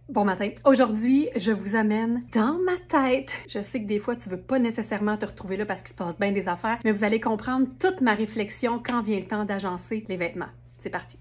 Bon matin. Aujourd'hui, je vous amène dans ma tête. Je sais que des fois, tu veux pas nécessairement te retrouver là parce qu'il se passe bien des affaires, mais vous allez comprendre toute ma réflexion quand vient le temps d'agencer les vêtements. C'est parti.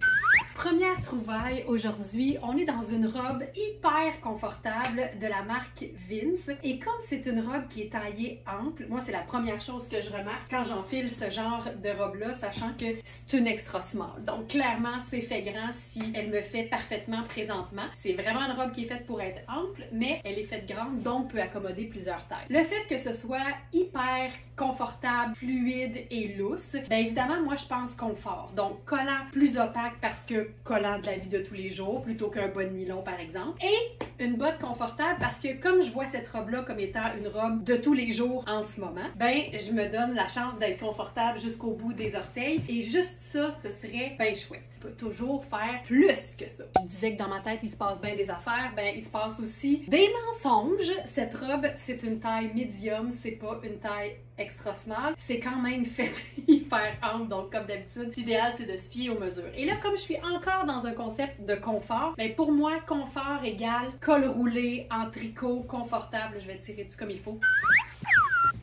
Première trouvaille aujourd'hui, on est dans une robe hyper confortable de la marque Vince. Et comme c'est une robe qui est taillée ample, moi c'est la première chose que je remarque quand j'enfile ce genre de robe-là, sachant que c'est une extra small. Donc clairement, c'est fait grand si elle me fait parfaitement présentement. C'est vraiment une robe qui est faite pour être ample, mais elle est faite grande, donc peut accommoder plusieurs tailles. Le fait que ce soit hyper confortable, fluide et lousse, bien évidemment, moi je pense confort. Donc collant plus opaque parce que collant de la vie de tous les jours plutôt qu'un bas de nylon par exemple. Et une botte confortable parce que comme je vois cette robe-là comme étant une robe de tous les jours en ce moment, ben je me donne la chance d'être confortable jusqu'au bout des orteils et juste ça, ce serait ben chouette. Tu peux toujours faire plus que ça. Je disais que dans ma tête, il se passe bien des affaires, ben il se passe aussi des mensonges. Cette robe, c'est une taille médium, c'est pas une taille extra small. C'est quand même fait hyper ample, donc comme d'habitude, l'idéal c'est de se fier aux mesures. Et là, comme je suis encore dans un concept de confort, ben pour moi, confort égale col roulé en tricot confortable. Je vais tirer dessus comme il faut.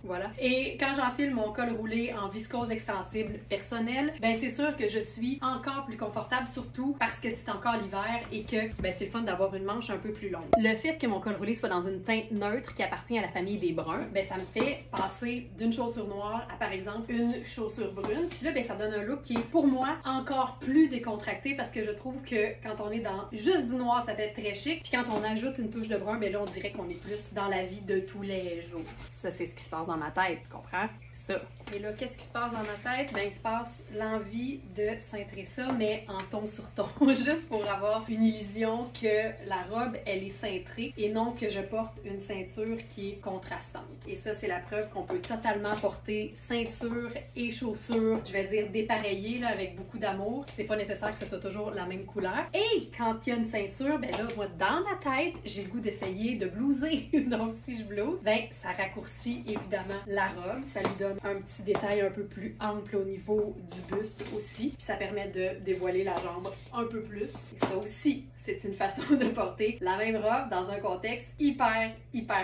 Voilà. Et quand j'enfile mon col roulé en viscose extensible personnel, ben c'est sûr que je suis encore plus confortable, surtout parce que c'est encore l'hiver et que ben c'est le fun d'avoir une manche un peu plus longue. Le fait que mon col roulé soit dans une teinte neutre qui appartient à la famille des bruns, ben ça me fait passer d'une chaussure noire à par exemple une chaussure brune. Puis là, ben ça donne un look qui est pour moi encore plus décontracté parce que je trouve que quand on est dans juste du noir, ça fait très chic. Puis quand on ajoute une touche de brun, ben là on dirait qu'on est plus dans la vie de tous les jours. Ça, c'est ce qui se passe dans ma tête, tu comprends? C'est ça. Et là, qu'est-ce qui se passe dans ma tête? Ben, il se passe l'envie de cintrer ça, mais en ton sur ton, juste pour avoir une illusion que la robe, elle est cintrée et non que je porte une ceinture qui est contrastante. Et ça, c'est la preuve qu'on peut totalement porter ceinture et chaussures, je vais dire dépareillées, là, avec beaucoup d'amour. C'est pas nécessaire que ce soit toujours la même couleur. Et quand il y a une ceinture, ben là, moi, dans ma tête, j'ai le goût d'essayer de blouser. Donc, si je blouse, ben, ça raccourcit évidemment la robe. Ça lui donne un petit détail un peu plus ample au niveau du buste aussi. Puis ça permet de dévoiler la jambe un peu plus. Et ça aussi, c'est une façon de porter la même robe dans un contexte hyper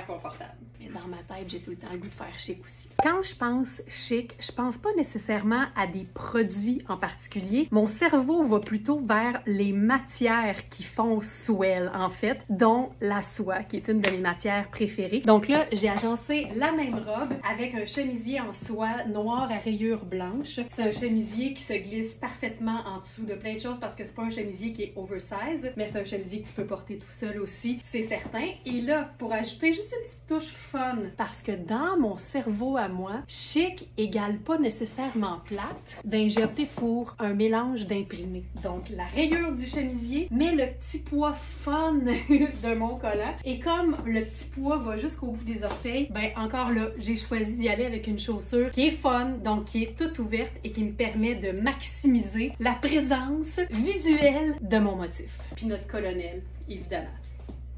confortable. Mais dans ma tête, j'ai tout le temps le goût de faire chic aussi. Quand je pense chic, je pense pas nécessairement à des produits en particulier. Mon cerveau va plutôt vers les matières qui font swell, en fait, dont la soie, qui est une de mes matières préférées. Donc là, j'ai agencé la même robe avec un chemisier en soie noire à rayures blanches. C'est un chemisier qui se glisse parfaitement en dessous de plein de choses parce que c'est pas un chemisier qui est oversize, mais c'est un chemisier que tu peux porter tout seul aussi, c'est certain. Et là, pour ajouter juste une petite touche fun, parce que dans mon cerveau à moi, chic égale pas nécessairement plate, ben j'ai opté pour un mélange d'imprimés. Donc la rayure du chemisier, mais le petit poids fun de mon collant. Et comme le petit poids va jusqu'au bout des orteils, ben encore là, j'ai choisi d'y aller avec une chaussure qui est fun, donc qui est toute ouverte et qui me permet de maximiser la présence visuelle de mon motif. Puis notre colonel, évidemment.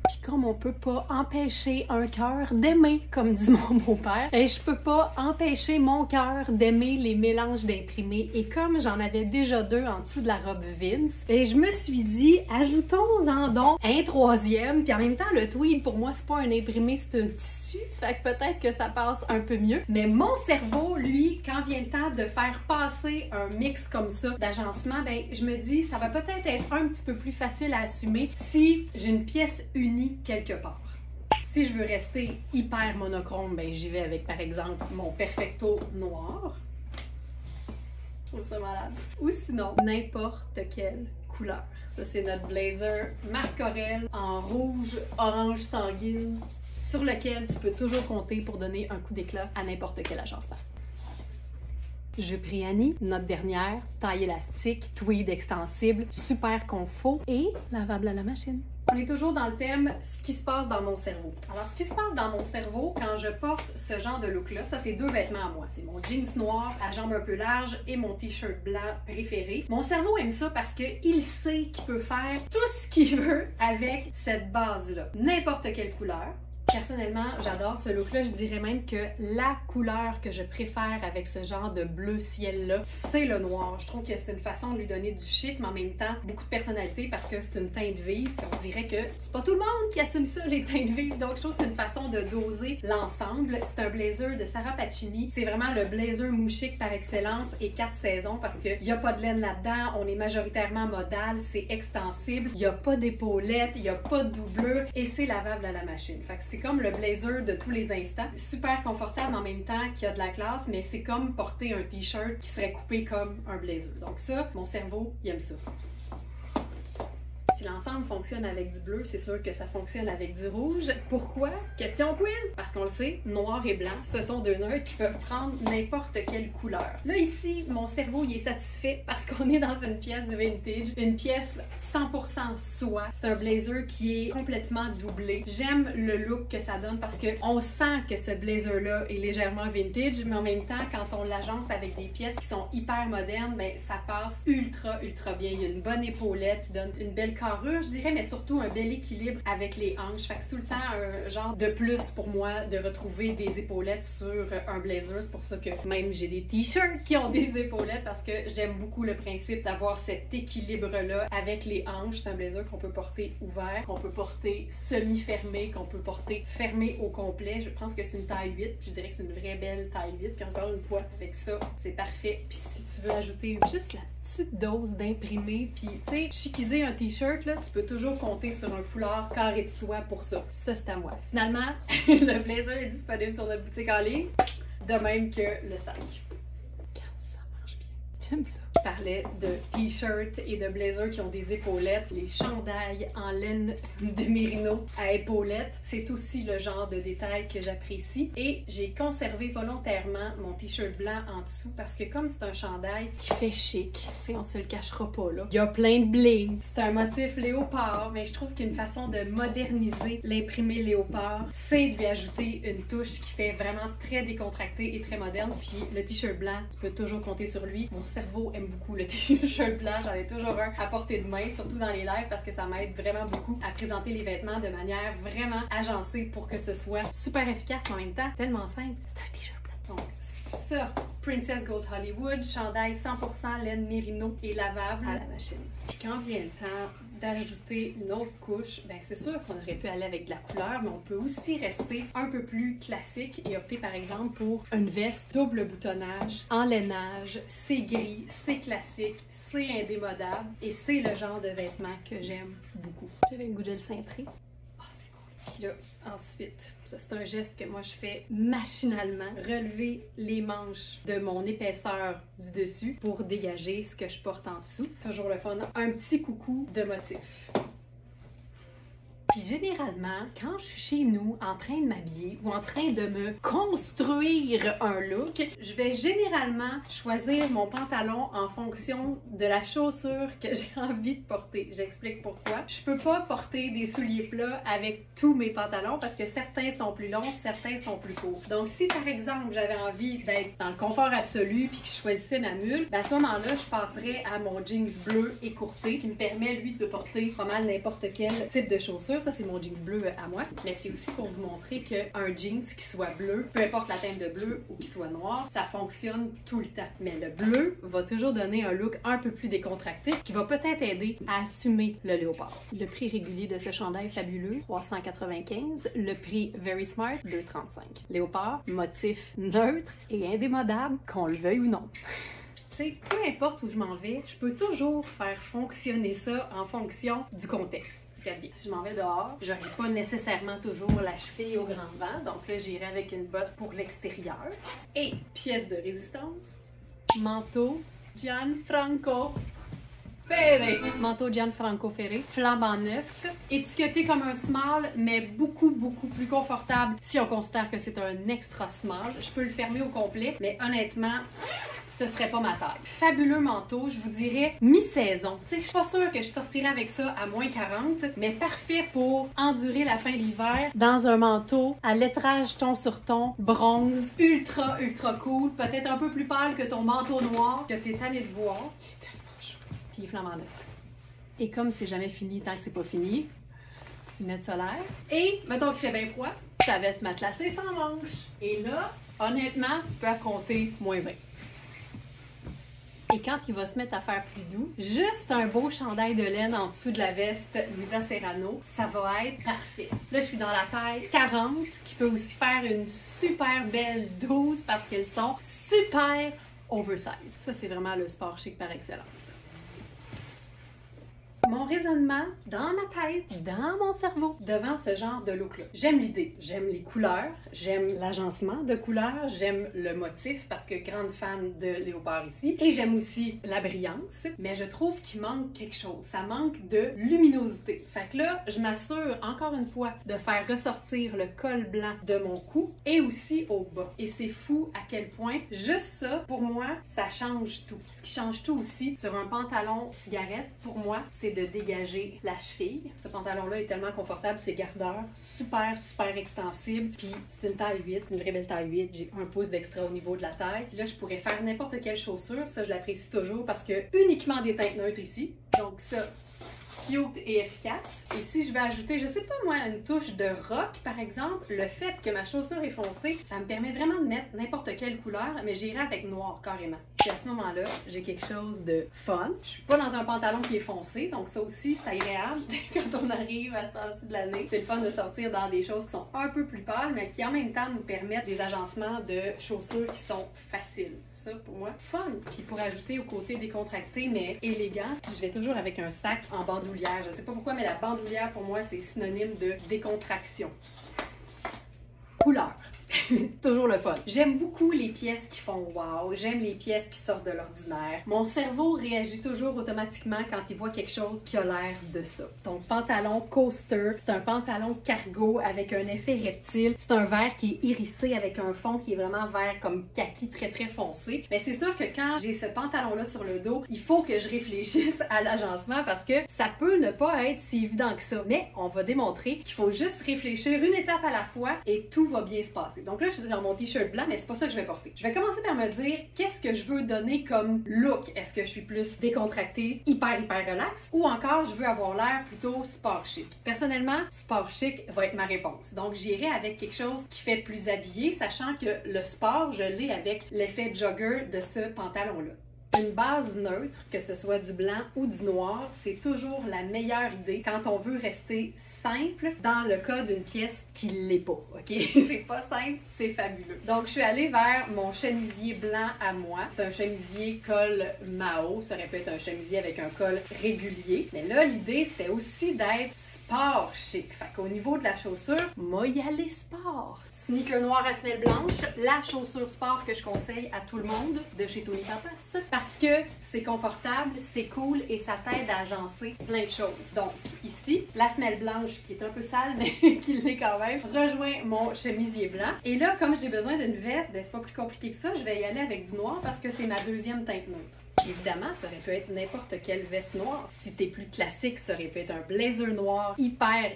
Puis comme on peut pas empêcher un cœur d'aimer, comme dit mon beau-père, et je peux pas empêcher mon cœur d'aimer les mélanges d'imprimés. Et comme j'en avais déjà deux en dessous de la robe Vince, et je me suis dit, ajoutons-en donc un troisième. Puis en même temps, le tweed, pour moi, c'est pas un imprimé, c'est un tissu. Fait que peut-être que ça passe un peu mieux. Mais mon cerveau, lui, quand vient le temps de faire passer un mix comme ça d'agencement, ben je me dis, ça va peut-être être un petit peu plus facile à assumer si j'ai une pièce unie quelque part. Si je veux rester hyper monochrome, ben j'y vais avec par exemple mon Perfecto noir. Je trouve ça malade. Ou sinon, n'importe quelle couleur. Ça, c'est notre blazer Marc Aurèle en rouge, orange sanguine, sur lequel tu peux toujours compter pour donner un coup d'éclat à n'importe quel agencement. Je prie Annie, notre dernière, taille élastique, tweed extensible, super confort et lavable à la machine. On est toujours dans le thème « ce qui se passe dans mon cerveau ». Alors, ce qui se passe dans mon cerveau quand je porte ce genre de look-là, ça c'est deux vêtements à moi. C'est mon jeans noir à jambes un peu larges et mon t-shirt blanc préféré. Mon cerveau aime ça parce qu'il sait qu'il peut faire tout ce qu'il veut avec cette base-là. N'importe quelle couleur. Personnellement, j'adore ce look-là. Je dirais même que la couleur que je préfère avec ce genre de bleu ciel-là, c'est le noir. Je trouve que c'est une façon de lui donner du chic, mais en même temps, beaucoup de personnalité parce que c'est une teinte vive. On dirait que c'est pas tout le monde qui assume ça, les teintes vives. Donc, je trouve que c'est une façon de doser l'ensemble. C'est un blazer de Sarah Pacini. C'est vraiment le blazer mou chic par excellence et 4 saisons parce qu'il n'y a pas de laine là-dedans. On est majoritairement modal, c'est extensible. Il n'y a pas d'épaulettes, il n'y a pas de doublure et c'est lavable à la machine. Fait que c'est comme le blazer de tous les instants. Super confortable en même temps qu'il y a de la classe, mais c'est comme porter un t-shirt qui serait coupé comme un blazer. Donc ça, mon cerveau, il aime ça. Si l'ensemble fonctionne avec du bleu, c'est sûr que ça fonctionne avec du rouge. Pourquoi? Question quiz! Parce qu'on le sait, noir et blanc, ce sont deux neutres qui peuvent prendre n'importe quelle couleur. Là, ici, mon cerveau, il est satisfait parce qu'on est dans une pièce de vintage, une pièce 100% soie. C'est un blazer qui est complètement doublé. J'aime le look que ça donne parce qu'on sent que ce blazer-là est légèrement vintage, mais en même temps, quand on l'agence avec des pièces qui sont hyper modernes, ben, ça passe ultra bien. Il y a une bonne épaulette qui donne une belle carrure, je dirais, mais surtout un bel équilibre avec les hanches. Fait que c'est tout le temps un genre de plus pour moi de retrouver des épaulettes sur un blazer. C'est pour ça que même j'ai des t-shirts qui ont des épaulettes parce que j'aime beaucoup le principe d'avoir cet équilibre-là avec les hanches. C'est un blazer qu'on peut porter ouvert, qu'on peut porter semi-fermé, qu'on peut porter fermé au complet. Je pense que c'est une taille 8. Je dirais que c'est une vraie belle taille 8. Puis encore une fois, avec ça, c'est parfait. Puis si tu veux ajouter juste la petite dose d'imprimé, puis tu sais, chiquiser un t-shirt, là, tu peux toujours compter sur un foulard carré de soie pour ça. Ça, c'est à moi. Finalement, le blazer est disponible sur notre boutique en ligne, de même que le sac. Ça marche bien. J'aime ça. Je parlais de t-shirts et de blazers qui ont des épaulettes. Les chandails en laine de mérino à épaulettes, c'est aussi le genre de détail que j'apprécie. Et j'ai conservé volontairement mon t-shirt blanc en dessous parce que comme c'est un chandail qui fait chic, tu sais, on se le cachera pas là. Il y a plein de bling. C'est un motif léopard, mais je trouve qu'une façon de moderniser l'imprimé léopard, c'est de lui ajouter une touche qui fait vraiment très décontractée et très moderne. Puis le t-shirt blanc, tu peux toujours compter sur lui. Mon cerveau aime beaucoup le t-shirt blanc, j'en ai toujours un à portée de main, surtout dans les lives parce que ça m'aide vraiment beaucoup à présenter les vêtements de manière vraiment agencée pour que ce soit super efficace en même temps, tellement simple. C'est un t-shirt blanc. Donc ça, Princess Goes Hollywood, chandail 100% laine mérino et lavable à la machine. Puis quand vient le temps d'ajouter une autre couche, ben c'est sûr qu'on aurait pu aller avec de la couleur, mais on peut aussi rester un peu plus classique et opter par exemple pour une veste double boutonnage, en lainage, c'est gris, c'est classique, c'est indémodable et c'est le genre de vêtements que j'aime beaucoup. J'avais le goût de le cintrer. Puis là, ensuite, ça c'est un geste que moi je fais machinalement, relever les manches de mon épaisseur du dessus pour dégager ce que je porte en dessous. Toujours le fun, un petit coucou de motif. Puis généralement, quand je suis chez nous en train de m'habiller ou en train de me construire un look, je vais généralement choisir mon pantalon en fonction de la chaussure que j'ai envie de porter. J'explique pourquoi. Je peux pas porter des souliers plats avec tous mes pantalons parce que certains sont plus longs, certains sont plus courts. Donc si par exemple j'avais envie d'être dans le confort absolu puis que je choisissais ma mule, ben à ce moment-là, je passerais à mon jeans bleu écourté qui me permet lui de porter pas mal n'importe quel type de chaussure. Ça, c'est mon jeans bleu à moi. Mais c'est aussi pour vous montrer qu'un jeans qui soit bleu, peu importe la teinte de bleu ou qui soit noir, ça fonctionne tout le temps. Mais le bleu va toujours donner un look un peu plus décontracté qui va peut-être aider à assumer le léopard. Le prix régulier de ce chandail fabuleux, 395. Le prix Very Smart, 235. Léopard, motif neutre et indémodable, qu'on le veuille ou non. Tu sais, peu importe où je m'en vais, je peux toujours faire fonctionner ça en fonction du contexte. Regardez, si je m'en vais dehors, j'aurai pas nécessairement toujours la cheville au grand vent, donc là j'irai avec une botte pour l'extérieur. Et pièce de résistance, manteau Gianfranco Ferré. Manteau Gianfranco Ferré, flambant neuf, étiqueté comme un small, mais beaucoup plus confortable si on considère que c'est un extra small. Je peux le fermer au complet, mais honnêtement, ce serait pas ma taille. Fabuleux manteau, je vous dirais mi-saison. Tu sais, je suis pas sûre que je sortirais avec ça à moins 40, mais parfait pour endurer la fin de l'hiver dans un manteau à lettrage ton sur ton, bronze, ultra cool, peut-être un peu plus pâle que ton manteau noir que t'es tanné de voir. Il est tellement chaud. Puis il est flambant neuf. Et comme c'est jamais fini tant que c'est pas fini, lunettes solaires. Et, mettons qu'il fait bien froid, Ta veste matelassée sans manches. Et là, honnêtement, tu peux affronter -20. Et quand il va se mettre à faire plus doux, juste un beau chandail de laine en dessous de la veste Luisa Serrano, ça va être parfait. Là, je suis dans la taille 40, qui peut aussi faire une super belle 12 parce qu'elles sont super oversize. Ça, c'est vraiment le sport chic par excellence. Mon raisonnement dans ma tête, dans mon cerveau, devant ce genre de look-là. J'aime l'idée, j'aime les couleurs, j'aime l'agencement de couleurs, j'aime le motif parce que grande fan de léopard ici, et j'aime aussi la brillance, mais je trouve qu'il manque quelque chose. Ça manque de luminosité. Fait que là, je m'assure encore une fois de faire ressortir le col blanc de mon cou et aussi au bas. Et c'est fou à quel point, juste ça, pour moi, ça change tout. Ce qui change tout aussi, sur un pantalon cigarette, pour moi, c'est de dégager la cheville. Ce pantalon-là est tellement confortable, c'est gardeur, super extensible, puis c'est une taille 8, une vraie belle taille 8, j'ai 1 pouce d'extra au niveau de la taille. Puis là, je pourrais faire n'importe quelle chaussure, ça je l'apprécie toujours parce que uniquement des teintes neutres ici, donc ça, cute et efficace. Et si je vais ajouter, je sais pas moi, une touche de rock par exemple, le fait que ma chaussure est foncée, ça me permet vraiment de mettre n'importe quelle couleur, mais j'irai avec noir carrément. Puis à ce moment-là, j'ai quelque chose de fun. Je suis pas dans un pantalon qui est foncé, donc ça aussi c'est agréable quand on arrive à ce temps-ci de l'année. C'est le fun de sortir dans des choses qui sont un peu plus pâles, mais qui en même temps nous permettent des agencements de chaussures qui sont faciles. Ça, pour moi, fun. Puis pour ajouter au côté décontracté, mais élégant, je vais toujours avec un sac en bandoulière. Je sais pas pourquoi, mais la bandoulière, pour moi, c'est synonyme de décontraction. Couleur. Toujours le fun. J'aime beaucoup les pièces qui font wow, j'aime les pièces qui sortent de l'ordinaire. Mon cerveau réagit toujours automatiquement quand il voit quelque chose qui a l'air de ça. Donc pantalon coaster, c'est un pantalon cargo avec un effet reptile, c'est un vert qui est irisé avec un fond qui est vraiment vert comme kaki très foncé. Mais c'est sûr que quand j'ai ce pantalon-là sur le dos, il faut que je réfléchisse à l'agencement parce que ça peut ne pas être si évident que ça. Mais on va démontrer qu'il faut juste réfléchir une étape à la fois et tout va bien se passer. Donc là, je suis dans mon t-shirt blanc, mais c'est pas ça que je vais porter. Je vais commencer par me dire qu'est-ce que je veux donner comme look. Est-ce que je suis plus décontractée, hyper relax, ou encore je veux avoir l'air plutôt sport chic. Personnellement, sport chic va être ma réponse. Donc j'irai avec quelque chose qui fait plus habillé, sachant que le sport, je l'ai avec l'effet jogger de ce pantalon-là. Une base neutre, que ce soit du blanc ou du noir, c'est toujours la meilleure idée quand on veut rester simple dans le cas d'une pièce qui l'est pas, ok? C'est pas simple, c'est fabuleux. Donc, je suis allée vers mon chemisier blanc à moi. C'est un chemisier col Mao. Ça aurait pu être un chemisier avec un col régulier. Mais là, l'idée, c'était aussi d'être sport chic. Fait qu'au niveau de la chaussure, moi y aller sport. Sneaker noir à semelle blanche, la chaussure sport que je conseille à tout le monde de chez Tony Papas. Parce que c'est confortable, c'est cool et ça t'aide à agencer plein de choses. Donc ici, la semelle blanche qui est un peu sale, mais qui l'est quand même, rejoint mon chemisier blanc. Et là, comme j'ai besoin d'une veste, ben c'est pas plus compliqué que ça, je vais y aller avec du noir parce que c'est ma deuxième teinte neutre. Évidemment, ça aurait pu être n'importe quelle veste noire. Si t'es plus classique, ça aurait pu être un blazer noir hyper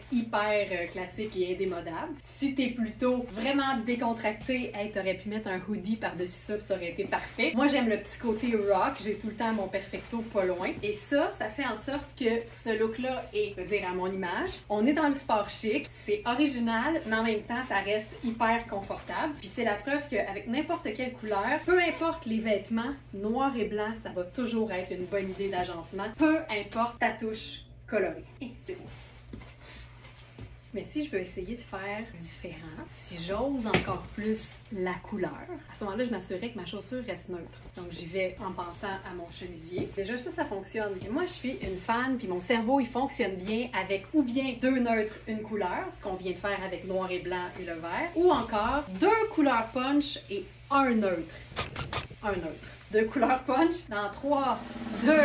classique et indémodable. Si t'es plutôt vraiment décontracté, hey, t'aurais pu mettre un hoodie par-dessus ça, puis ça aurait été parfait. Moi, j'aime le petit côté rock. J'ai tout le temps mon perfecto pas loin. Et ça fait en sorte que ce look-là est, je veux dire, à mon image. On est dans le sport chic, c'est original, mais en même temps, ça reste hyper confortable. Puis c'est la preuve qu'avec n'importe quelle couleur, peu importe les vêtements, noir et blanc, ça va toujours être une bonne idée d'agencement, peu importe ta touche colorée. Et c'est beau. Mais si je veux essayer de faire différent, si j'ose encore plus la couleur, à ce moment-là, je m'assurerai que ma chaussure reste neutre. Donc, j'y vais en pensant à mon chemisier. Déjà, ça fonctionne. Et moi, je suis une fan, puis mon cerveau, il fonctionne bien avec ou bien 2 neutres, une couleur, ce qu'on vient de faire avec noir et blanc et le vert, ou encore 2 couleurs punch et 1 neutre. 1 neutre. 2 couleurs punch dans 3, 2, 1.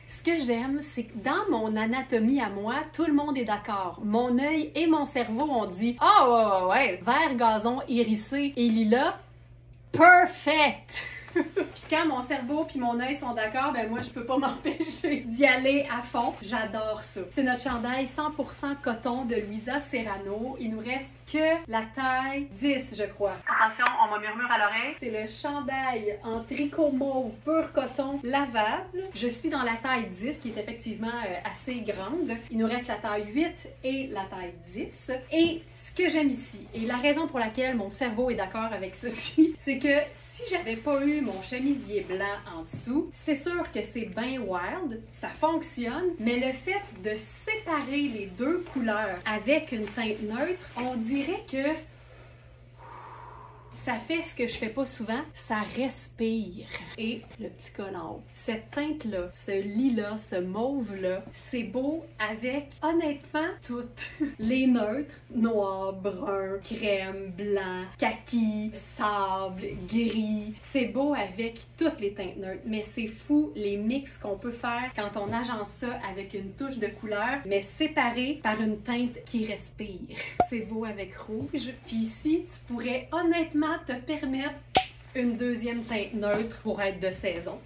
Ce que j'aime, c'est que dans mon anatomie à moi, tout le monde est d'accord. Mon œil et mon cerveau ont dit « Ah ouais, vert gazon hérissé et lilas, perfect! » Puis quand mon cerveau puis mon œil sont d'accord, ben moi je peux pas m'empêcher d'y aller à fond. J'adore ça. C'est notre chandail 100% coton de Luisa Serrano. Il nous reste que la taille 10, je crois. Attention, on me murmure à l'oreille. C'est le chandail en tricot mauve pur coton lavable. Je suis dans la taille 10, qui est effectivement assez grande. Il nous reste la taille 8 et la taille 10. Et ce que j'aime ici, et la raison pour laquelle mon cerveau est d'accord avec ceci, c'est que si j'avais pas eu mon chemisier blanc en dessous, c'est sûr que c'est bien wild, ça fonctionne, mais le fait de séparer les deux couleurs avec une teinte neutre, on dirait que ça fait ce que je fais pas souvent, ça respire. Et le petit col en haut. Cette teinte-là, ce lilas, ce mauve-là, c'est beau avec, honnêtement, toutes les neutres. Noir, brun, crème, blanc, kaki, sable, gris. C'est beau avec toutes les teintes neutres. Mais c'est fou les mix qu'on peut faire quand on agence ça avec une touche de couleur, mais séparée par une teinte qui respire. C'est beau avec rouge. Puis ici, tu pourrais honnêtement te permettre une deuxième teinte neutre pour être de saison.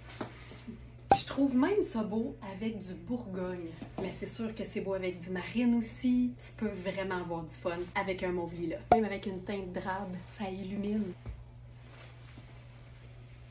Je trouve même ça beau avec du bourgogne. Mais c'est sûr que c'est beau avec du marine aussi. Tu peux vraiment avoir du fun avec un mauve lilas. Même avec une teinte drabe, ça illumine.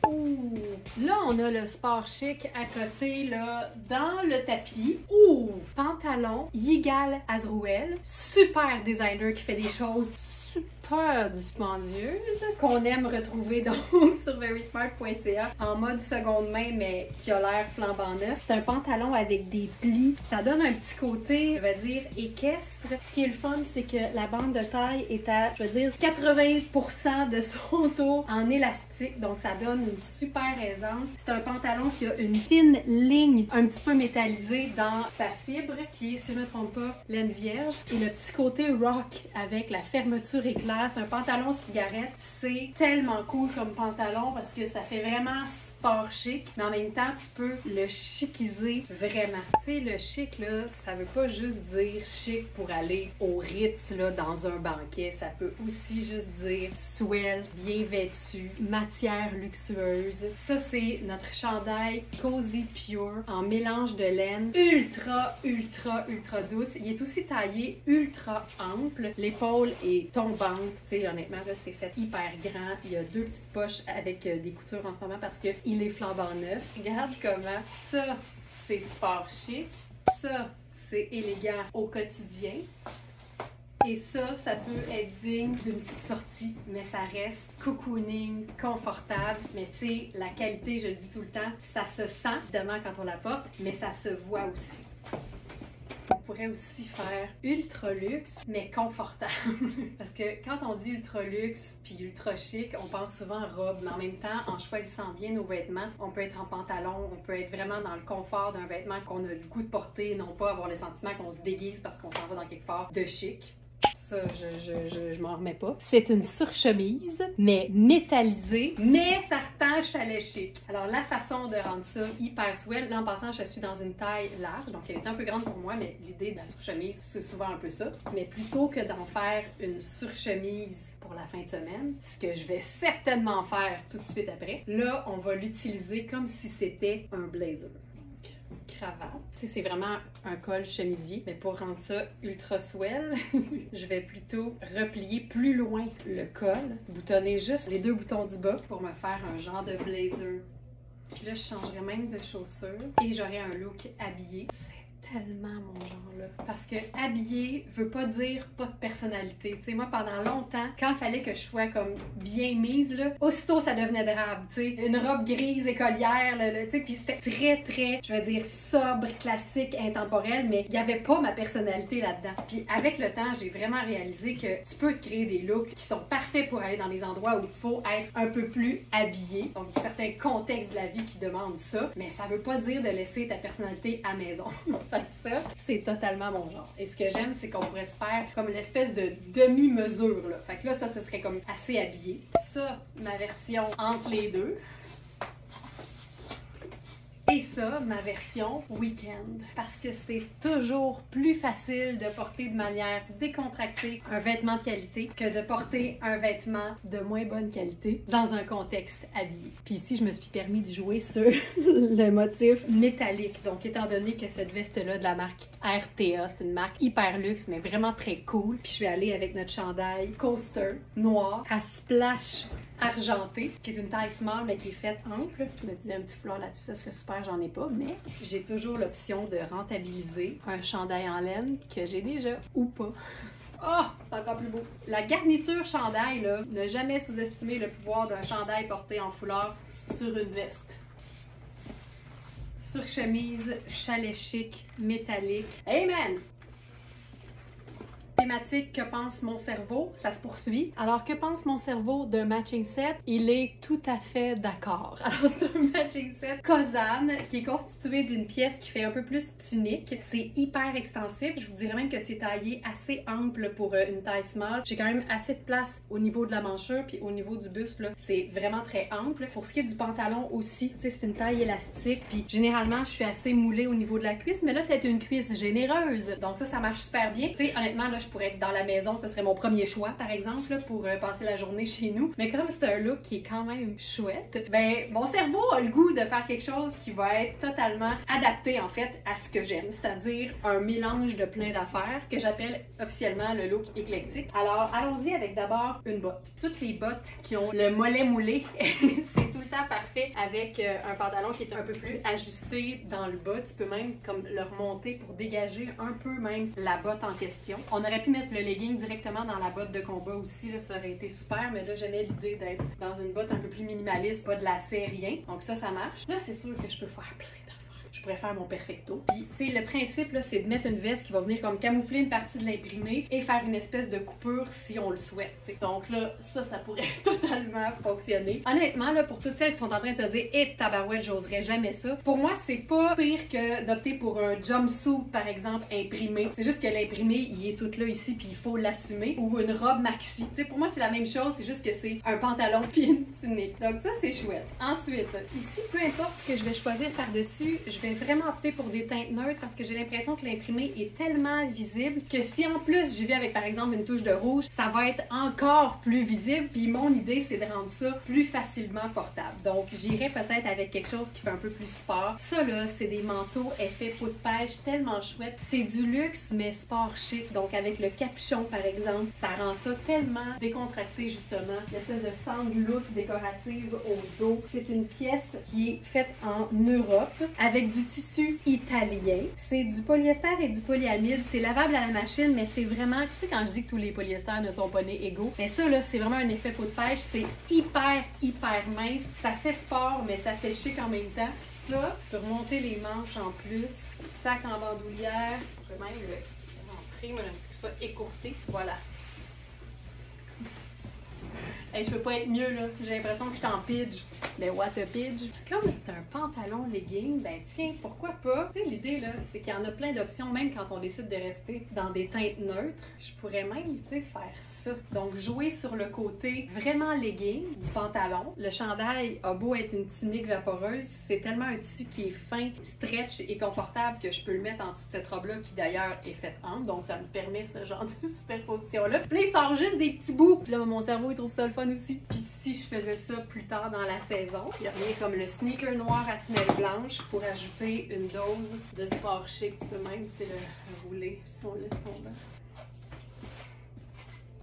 Ouh. Là, on a le sport chic à côté, là, dans le tapis. Ouh! Pantalon Yigal Azrouel. Super designer qui fait des choses super dispendieuses qu'on aime retrouver donc sur verysmart.ca en mode seconde main, mais qui a l'air flambant neuf. C'est un pantalon avec des plis. Ça donne un petit côté, je vais dire, équestre. Ce qui est le fun, c'est que la bande de taille est à, je veux dire, 80% de son tour en élastique. Donc, ça donne une super aisance. C'est un pantalon qui a une fine ligne un petit peu métallisée dans sa fibre, qui est, si je ne me trompe pas, laine vierge. Et le petit côté rock avec la fermeture éclair. C'est un pantalon cigarette. C'est tellement cool comme pantalon parce que ça fait vraiment sport chic, mais en même temps, tu peux le chiquiser vraiment. Tu sais, le chic, là, ça veut pas juste dire chic pour aller au Ritz, là, dans un banquet. Ça peut aussi juste dire swell, bien vêtu, matière luxueuse. Ça, c'est notre chandail Cozy Pure en mélange de laine ultra, ultra, ultra douce. Il est aussi taillé ultra ample. L'épaule est tombante. Tu sais, honnêtement, là, c'est fait hyper grand. Il y a deux petites poches avec des coutures en ce moment parce qu'il est flambant neuf. Regarde comment ça, c'est sport chic. Ça, c'est élégant au quotidien. Et ça peut être digne d'une petite sortie, mais ça reste cocooning, confortable. Mais tu sais, la qualité, je le dis tout le temps, ça se sent, évidemment, quand on la porte, mais ça se voit aussi. On pourrait aussi faire ultra luxe, mais confortable. Parce que quand on dit ultra luxe puis ultra chic, on pense souvent robe, mais en même temps, en choisissant bien nos vêtements, on peut être en pantalon, on peut être vraiment dans le confort d'un vêtement qu'on a le goût de porter, non pas avoir le sentiment qu'on se déguise parce qu'on s'en va dans quelque part de chic. Ça, je m'en remets pas. C'est une surchemise, mais métallisée, mais partage chalet chic. Alors, la façon de rendre ça hyper swell, là, en passant, je suis dans une taille large, donc elle est un peu grande pour moi, mais l'idée de la surchemise, c'est souvent un peu ça. Mais plutôt que d'en faire une surchemise pour la fin de semaine, ce que je vais certainement faire tout de suite après, là, on va l'utiliser comme si c'était un blazer. Cravate. C'est vraiment un col chemisier, mais pour rendre ça ultra swell, je vais plutôt replier plus loin le col, boutonner juste les deux boutons du bas pour me faire un genre de blazer. Puis là, je changerai même de chaussures et j'aurai un look habillé. C'est tellement mon genre là. Parce que habillé veut pas dire pas de personnalité. Tu sais, moi, pendant longtemps, quand il fallait que je sois comme bien mise, là, aussitôt ça devenait drabe. Tu sais, une robe grise écolière, là, tu sais, puis c'était très, très, je vais dire, sobre, classique, intemporel, mais il n'y avait pas ma personnalité là-dedans. Puis avec le temps, j'ai vraiment réalisé que tu peux te créer des looks qui sont parfaits pour aller dans des endroits où il faut être un peu plus habillé. Donc, il y a certains contextes de la vie qui demandent ça, mais ça veut pas dire de laisser ta personnalité à maison. Ça, c'est totalement mon genre. Et ce que j'aime, c'est qu'on pourrait se faire comme une espèce de demi-mesure, là. Fait que là, ça serait comme assez habillé. Ça, ma version entre les deux. Et ça, ma version week-end. Parce que c'est toujours plus facile de porter de manière décontractée un vêtement de qualité que de porter un vêtement de moins bonne qualité dans un contexte habillé. Puis ici, je me suis permis de jouer sur le motif métallique. Donc, étant donné que cette veste-là de la marque RTA, c'est une marque hyper luxe, mais vraiment très cool. Puis je suis allée avec notre chandail coaster noir à splash argenté, qui est une taille small, mais qui est faite ample. Je me dis un petit foulard là-dessus, ça serait super, j'en ai pas, mais j'ai toujours l'option de rentabiliser un chandail en laine que j'ai déjà ou pas. Oh, c'est encore plus beau. La garniture chandail, là, ne jamais sous-estimer le pouvoir d'un chandail porté en foulard sur une veste. Sur chemise, chalet chic, métallique. Amen! Thématique que pense mon cerveau, ça se poursuit. Alors, que pense mon cerveau d'un matching set? Il est tout à fait d'accord. Alors, c'est un matching set Kozan qui est constitué d'une pièce qui fait un peu plus tunique. C'est hyper extensible. Je vous dirais même que c'est taillé assez ample pour une taille small. J'ai quand même assez de place au niveau de la manchure puis au niveau du buste, là, c'est vraiment très ample. Pour ce qui est du pantalon aussi, tu sais, c'est une taille élastique. Puis généralement, je suis assez moulée au niveau de la cuisse, mais là, c'est une cuisse généreuse. Donc ça marche super bien. Tu sais, honnêtement, là, je pourrais être dans la maison, ce serait mon premier choix, par exemple, là, pour passer la journée chez nous. Mais comme c'est un look qui est quand même chouette, ben, mon cerveau a le goût de faire quelque chose qui va être totalement adapté, en fait, à ce que j'aime, c'est-à-dire un mélange de plein d'affaires que j'appelle officiellement le look éclectique. Alors, allons-y avec d'abord une botte. Toutes les bottes qui ont le mollet moulé, c'est tout le temps parfait avec un pantalon qui est un peu plus ajusté dans le bas. Tu peux même comme le remonter pour dégager un peu même la botte en question. On aurait pu mettre le legging directement dans la botte de combat aussi, là, ça aurait été super, mais là j'aimais l'idée d'être dans une botte un peu plus minimaliste, pas de lacets, rien. Donc ça marche. Là c'est sûr que je peux faire plein d'affaires. Je pourrais faire mon perfecto. Puis, tu sais, le principe, là, c'est de mettre une veste qui va venir comme camoufler une partie de l'imprimé et faire une espèce de coupure si on le souhaite, t'sais. Donc là, ça pourrait totalement fonctionner. Honnêtement, là, pour toutes celles qui sont en train de se dire « Eh, tabarouette, j'oserais jamais ça », pour moi, c'est pas pire que d'opter pour un jumpsuit, par exemple, imprimé. C'est juste que l'imprimé, il est tout là ici, puis il faut l'assumer. Ou une robe maxi. Tu sais, pour moi, c'est la même chose, c'est juste que c'est un pantalon puis une tunique. Donc ça, c'est chouette. Ensuite, ici, peu importe ce que je vais choisir par-dessus, je vais vraiment opter pour des teintes neutres parce que j'ai l'impression que l'imprimé est tellement visible que si en plus j'y vais avec par exemple une touche de rouge, ça va être encore plus visible. Puis mon idée, c'est de rendre ça plus facilement portable. Donc j'irai peut-être avec quelque chose qui fait un peu plus sport. Ça là, c'est des manteaux effet peau de pêche tellement chouette. C'est du luxe mais sport chic. Donc avec le capuchon par exemple, ça rend ça tellement décontracté justement. L'espèce de sangle lousse décorative au dos. C'est une pièce qui est faite en Europe avec du tissu italien. C'est du polyester et du polyamide. C'est lavable à la machine, mais c'est vraiment, tu sais, quand je dis que tous les polyesters ne sont pas nés égaux, mais ça, là, c'est vraiment un effet peau de pêche. C'est hyper mince. Ça fait sport, mais ça fait chic en même temps. Puis ça, tu peux remonter les manches en plus. Sac en bandoulière. Je peux même le rentrer, même si c'est pas écourté. Voilà. Hey, je peux pas être mieux, là. J'ai l'impression que je suis en pidge. Mais what a pidge? Comme c'est un pantalon legging, ben tiens, pourquoi pas? Tu sais, l'idée, là, c'est qu'il y en a plein d'options, même quand on décide de rester dans des teintes neutres. Je pourrais même, tu sais, faire ça. Donc, jouer sur le côté vraiment legging du pantalon. Le chandail a beau être une tunique vaporeuse, c'est tellement un tissu qui est fin, stretch et confortable que je peux le mettre en dessous de cette robe-là, qui d'ailleurs est faite ample. Donc, ça me permet ce genre de superposition-là. Puis là, il sort juste des petits bouts. Puis là, mon cerveau, il trouve ça le fun aussi. Puis si je faisais ça plus tard dans la saison, il y a rien comme le sneaker noir à semelle blanche pour ajouter une dose de sport chic. Tu peux même, tu sais, le rouler si on laisse tomber.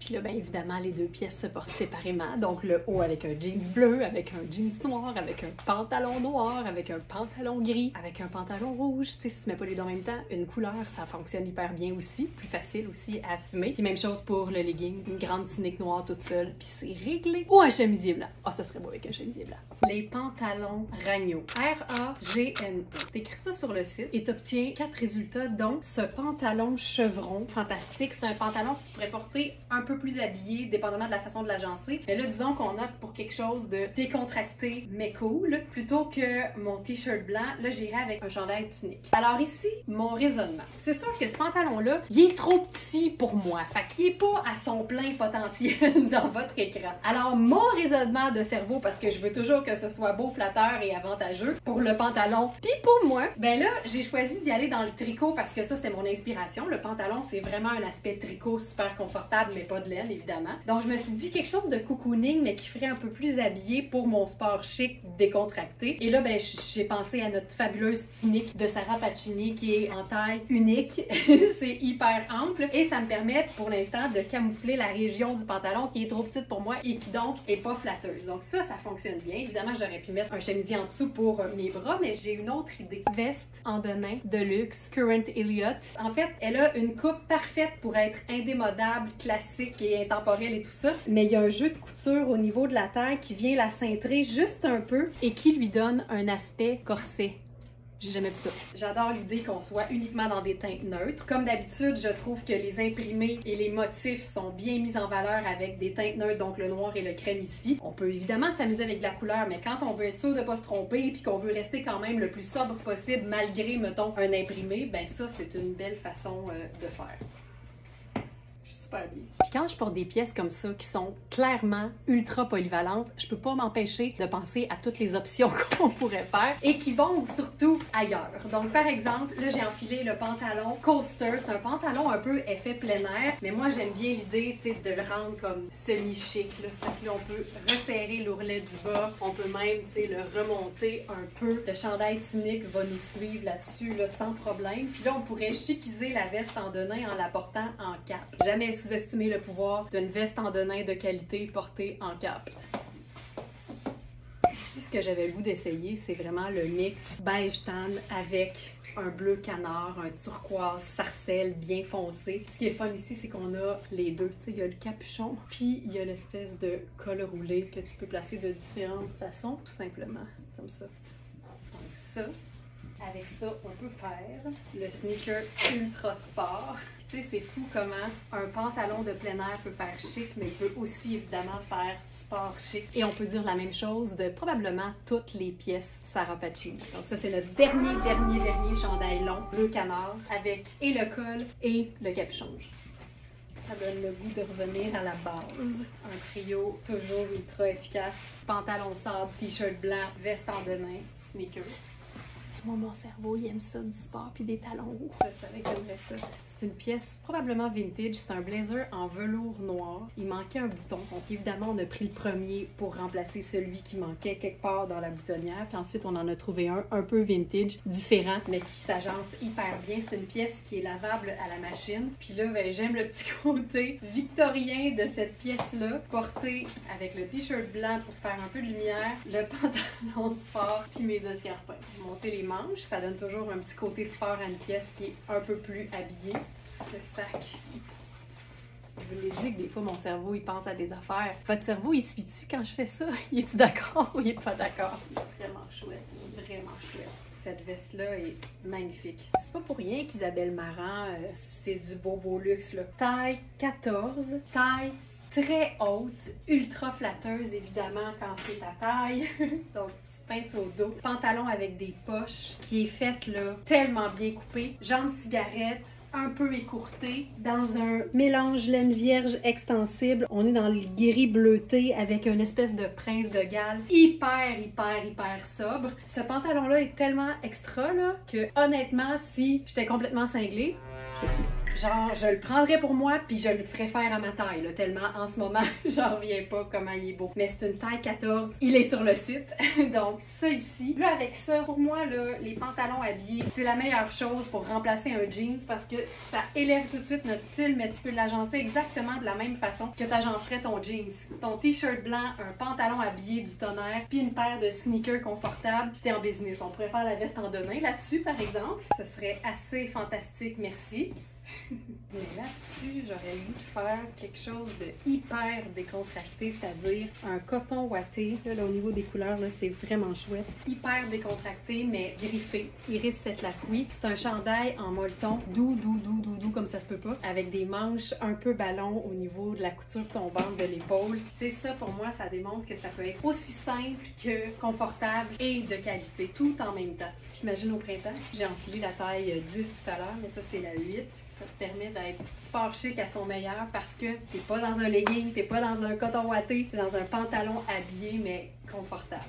Puis là, bien évidemment, les deux pièces se portent séparément. Donc le haut avec un jeans bleu, avec un jeans noir, avec un pantalon noir, avec un pantalon gris, avec un pantalon rouge. Tu sais, si tu mets pas les deux en même temps, une couleur, ça fonctionne hyper bien aussi. Plus facile aussi à assumer. Puis même chose pour le legging. Une grande tunique noire toute seule, puis c'est réglé. Ou un chemisier blanc. Ah, ça serait beau avec un chemisier blanc. Les pantalons Ragno. R-A-G-N-O. T'écris ça sur le site et t'obtiens 4 résultats, dont ce pantalon chevron fantastique. C'est un pantalon que tu pourrais porter un peu plus habillé, dépendamment de la façon de l'agencer. Mais là, disons qu'on opte pour quelque chose de décontracté, mais cool. Plutôt que mon t-shirt blanc, là, j'irai avec un chandail tunique. Alors ici, mon raisonnement. C'est sûr que ce pantalon-là, il est trop petit pour moi. Fait qu'il est pas à son plein potentiel dans votre écran. Alors, mon raisonnement de cerveau, parce que je veux toujours que ce soit beau, flatteur et avantageux pour le pantalon, puis pour moi, ben là, j'ai choisi d'y aller dans le tricot parce que ça, c'était mon inspiration. Le pantalon, c'est vraiment un aspect tricot super confortable, mais pas de laine, évidemment. Donc, je me suis dit quelque chose de cocooning, mais qui ferait un peu plus habillé pour mon sport chic décontracté. Et là, ben, j'ai pensé à notre fabuleuse tunique de Sarah Pacini qui est en taille unique. C'est hyper ample et ça me permet pour l'instant de camoufler la région du pantalon qui est trop petite pour moi et qui donc est pas flatteuse. Donc ça fonctionne bien. Évidemment, j'aurais pu mettre un chemisier en dessous pour mes bras, mais j'ai une autre idée. Veste en denim de luxe, Current Elliott. En fait, elle a une coupe parfaite pour être indémodable, classique et intemporelle et tout ça, mais il y a un jeu de couture au niveau de la taille qui vient la cintrer juste un peu et qui lui donne un aspect corset. J'ai jamais vu ça. J'adore l'idée qu'on soit uniquement dans des teintes neutres. Comme d'habitude, je trouve que les imprimés et les motifs sont bien mis en valeur avec des teintes neutres, donc le noir et le crème ici. On peut évidemment s'amuser avec la couleur, mais quand on veut être sûr de pas se tromper et qu'on veut rester quand même le plus sobre possible malgré, mettons, un imprimé, ben ça, c'est une belle façon de faire. Super bien. Puis quand je porte des pièces comme ça qui sont clairement ultra polyvalentes, je peux pas m'empêcher de penser à toutes les options qu'on pourrait faire et qui vont surtout ailleurs. Donc par exemple, là j'ai enfilé le pantalon Coaster. C'est un pantalon un peu effet plein air, mais moi j'aime bien l'idée, tu sais, de le rendre comme semi-chic. Fait que là on peut resserrer l'ourlet du bas, on peut même, tu sais, le remonter un peu. Le chandail tunique va nous suivre là-dessus là, sans problème. Puis là on pourrait chiquiser la veste en denim en la portant en cape. Jamais sous-estimer le pouvoir d'une veste en denim de qualité portée en cape. Ici, ce que j'avais le goût d'essayer, c'est vraiment le mix beige tan avec un bleu canard, un turquoise sarcelle bien foncé. Ce qui est fun ici, c'est qu'on a les deux. Tu sais, il y a le capuchon, puis il y a l'espèce de col roulé que tu peux placer de différentes façons, tout simplement, comme ça. Donc ça, avec ça, on peut faire le sneaker ultra sport. Tu sais, c'est fou comment un pantalon de plein air peut faire chic, mais il peut aussi évidemment faire sport chic. Et on peut dire la même chose de probablement toutes les pièces Sarah Pacini. Donc ça, c'est le dernier chandail long, bleu canard, avec et le col et le capuchon. Ça donne le goût de revenir à la base. Un trio toujours ultra efficace. Pantalon sable, t-shirt blanc, veste en denim, sneakers. Moi, mon cerveau, il aime ça, du sport puis des talons hauts. Je savais qu'il aimerait ça. C'est une pièce probablement vintage. C'est un blazer en velours noir. Il manquait un bouton. Donc, évidemment, on a pris le premier pour remplacer celui qui manquait quelque part dans la boutonnière. Puis ensuite, on en a trouvé un peu vintage, différent, mais qui s'agence hyper bien. C'est une pièce qui est lavable à la machine. Puis là, ben, j'aime le petit côté victorien de cette pièce-là, portée avec le t-shirt blanc pour faire un peu de lumière, le pantalon sport, puis mes escarpins. Monter les manches, ça donne toujours un petit côté sport à une pièce qui est un peu plus habillée. Le sac. Je vous l'ai dit que des fois, mon cerveau, il pense à des affaires. Votre cerveau, il suit-tu quand je fais ça? Il est-tu d'accord ou il est pas d'accord? C'est vraiment chouette, vraiment chouette. Cette veste-là est magnifique. C'est pas pour rien qu'Isabelle Marant, c'est du beau luxe, là. Taille 14, taille très haute, ultra flatteuse, évidemment, quand c'est ta taille. Donc, pince au dos, pantalon avec des poches qui est faite là, tellement bien coupée, jambes cigarette, un peu écourté, dans un mélange laine vierge extensible. On est dans le gris bleuté avec une espèce de prince de Galles hyper sobre. Ce pantalon-là est tellement extra là, que honnêtement, si j'étais complètement cinglée, genre, je le prendrais pour moi, puis je le ferais faire à ma taille, là, tellement en ce moment, j'en reviens pas comment il est beau. Mais c'est une taille 14, il est sur le site, donc ça ici. Là, avec ça, pour moi, là, les pantalons habillés, c'est la meilleure chose pour remplacer un jeans parce que ça élève tout de suite notre style, mais tu peux l'agencer exactement de la même façon que tu agencerais ton jeans. Ton t-shirt blanc, un pantalon habillé du tonnerre, puis une paire de sneakers confortables, puis t'es en business. On pourrait faire la veste en denim là-dessus, par exemple. Ce serait assez fantastique, merci. Mais là-dessus, j'aurais voulu faire quelque chose de hyper décontracté, c'est-à-dire un coton ouaté. Là, au niveau des couleurs, c'est vraiment chouette. Hyper décontracté, mais griffé. Iris Setlakoui. C'est un chandail en molleton doux, comme ça se peut pas, avec des manches un peu ballon au niveau de la couture tombante de l'épaule. Tu sais, ça, pour moi, ça démontre que ça peut être aussi simple que confortable et de qualité, tout en même temps. Puis imagine au printemps, j'ai enfilé la taille 10 tout à l'heure, mais ça, c'est la 8. Ça te permet d'être sport chic à son meilleur parce que t'es pas dans un legging, t'es pas dans un coton ouaté, t'es dans un pantalon habillé mais confortable.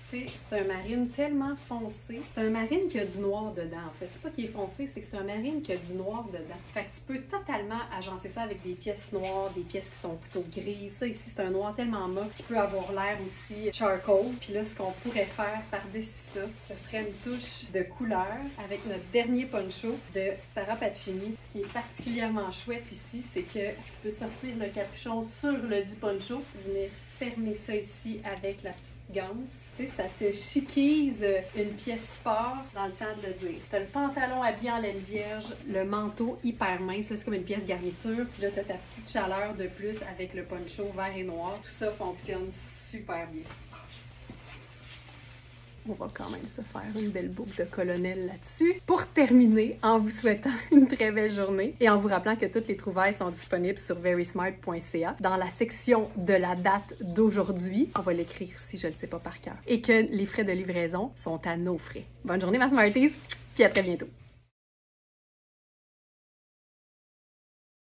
Tu sais, c'est un marine tellement foncé. C'est un marine qui a du noir dedans, en fait. C'est pas qu'il est foncé, c'est que c'est un marine qui a du noir dedans. Fait que tu peux totalement agencer ça avec des pièces noires, des pièces qui sont plutôt grises. Ça ici, c'est un noir tellement mat qui peut avoir l'air aussi charcoal. Puis là, ce qu'on pourrait faire par-dessus ça, ce serait une touche de couleur avec notre dernier poncho de Sarah Pacini. Ce qui est particulièrement chouette ici, c'est que tu peux sortir le capuchon sur le dit poncho, venir fermer ça ici avec la petite ganse. Tu sais, ça te chiquise une pièce sport dans le temps de le dire. Tu as le pantalon habillé en laine vierge, le manteau hyper mince, c'est comme une pièce garniture, puis là tu as ta petite chaleur de plus avec le poncho vert et noir. Tout ça fonctionne super bien. On va quand même se faire une belle boucle de colonel là-dessus. Pour terminer, en vous souhaitant une très belle journée et en vous rappelant que toutes les trouvailles sont disponibles sur verysmart.ca dans la section de la date d'aujourd'hui. On va l'écrire si je ne le sais pas par cœur. Et que les frais de livraison sont à nos frais. Bonne journée, ma Smarties, puis à très bientôt.